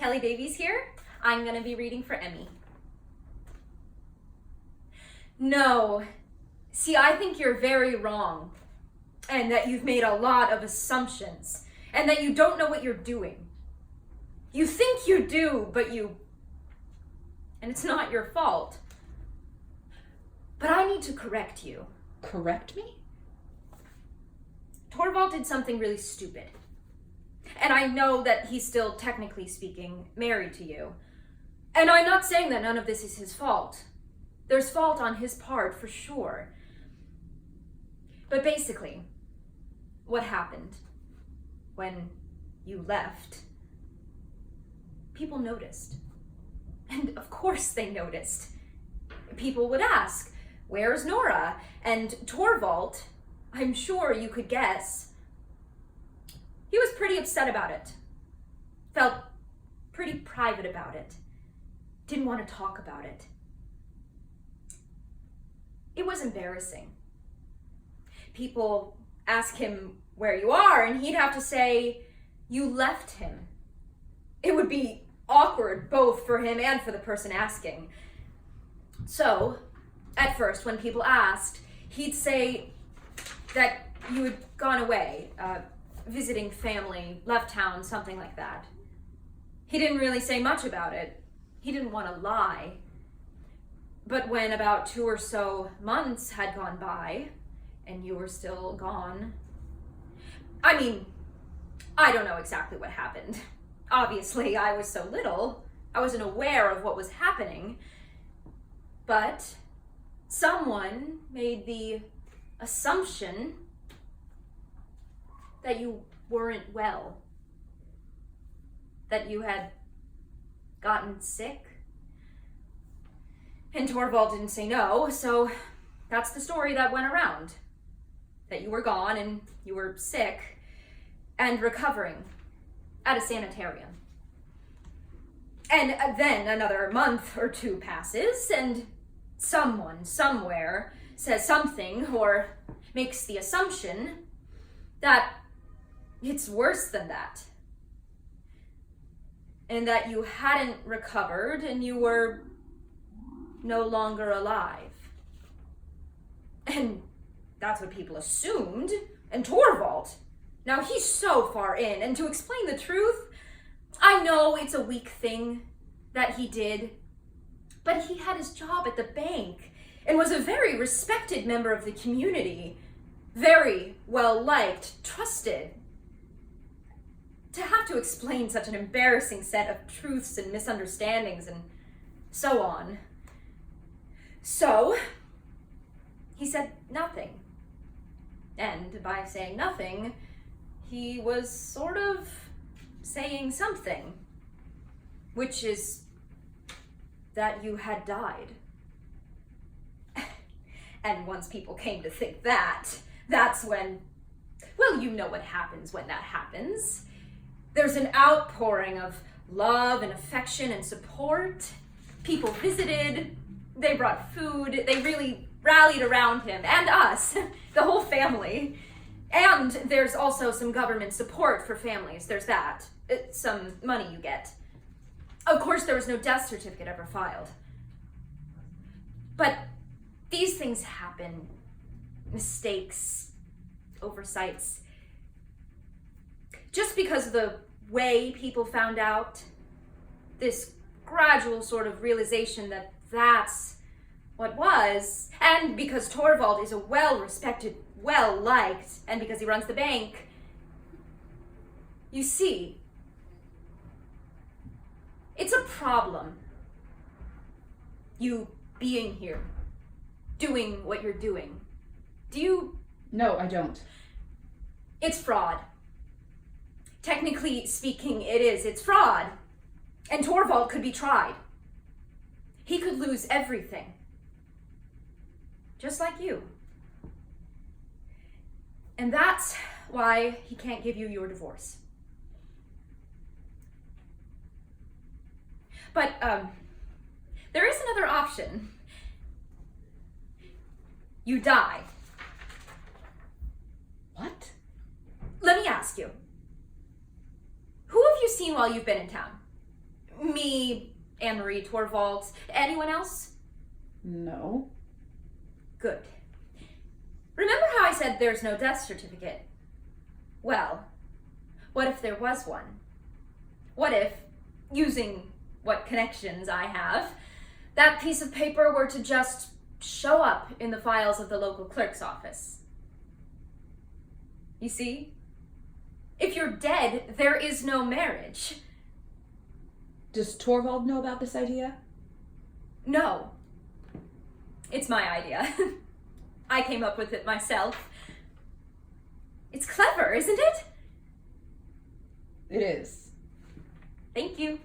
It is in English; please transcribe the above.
Kelly Davies here. I'm going to be reading for Emmy. No. See, I think you're very wrong. And that you've made a lot of assumptions. And that you don't know what you're doing. You think you do, but you... And it's not your fault. But I need to correct you. Correct me? Torvald did something really stupid. And I know that he's still, technically speaking, married to you. And I'm not saying that none of this is his fault. There's fault on his part, for sure. But basically, what happened when you left, people noticed. And of course they noticed. People would ask, "Where's Nora?" And Torvald, I'm sure you could guess, he was pretty upset about it. Felt pretty private about it. Didn't want to talk about it. It was embarrassing. People ask him where you are, and he'd have to say, "You left him." It would be awkward both for him and for the person asking. So, at first, when people asked, he'd say that you had gone away, visiting family, left town, something like that. He didn't really say much about it. He didn't want to lie. But when about 2 or so months had gone by, and you were still gone... I mean, I don't know exactly what happened. Obviously, I was so little, I wasn't aware of what was happening. But someone made the assumption that you weren't well, that you had gotten sick. And Torvald didn't say no, so that's the story that went around. That you were gone and you were sick and recovering at a sanitarium. And then another month or 2 passes and someone somewhere says something or makes the assumption that it's worse than that. And that you hadn't recovered and you were no longer alive. And that's what people assumed. And Torvald, now he's so far in. And to explain the truth, I know it's a weak thing that he did, but he had his job at the bank and was a very respected member of the community. Very well liked, trusted. To have to explain such an embarrassing set of truths and misunderstandings and so on. So, he said nothing. And by saying nothing, he was sort of saying something, which is that you had died. And once people came to think that, that's when, well, you know what happens when that happens. There's an outpouring of love and affection and support. People visited, they brought food, they really rallied around him, and us, the whole family. And there's also some government support for families, there's that. Some money you get. Of course, there was no death certificate ever filed. But these things happen. Mistakes, oversights. Just because of the way people found out, this gradual sort of realization that that's what was, and because Torvald is a well-respected, well-liked, and because he runs the bank, you see, it's a problem. You being here, doing what you're doing. Do you? No, I don't. It's fraud. Technically speaking, it is. It's fraud. And Torvald could be tried. He could lose everything. Just like you. And that's why he can't give you your divorce. But, there is another option. You die. What? Let me ask you. Who have you seen while you've been in town? Me, Anne-Marie Torvald. Anyone else? No. Good. Remember how I said there's no death certificate? Well, what if there was one? What if, using what connections I have, that piece of paper were to just show up in the files of the local clerk's office? You see? If you're dead, there is no marriage. Does Torvald know about this idea? No. It's my idea. I came up with it myself. It's clever, isn't it? It is. Thank you.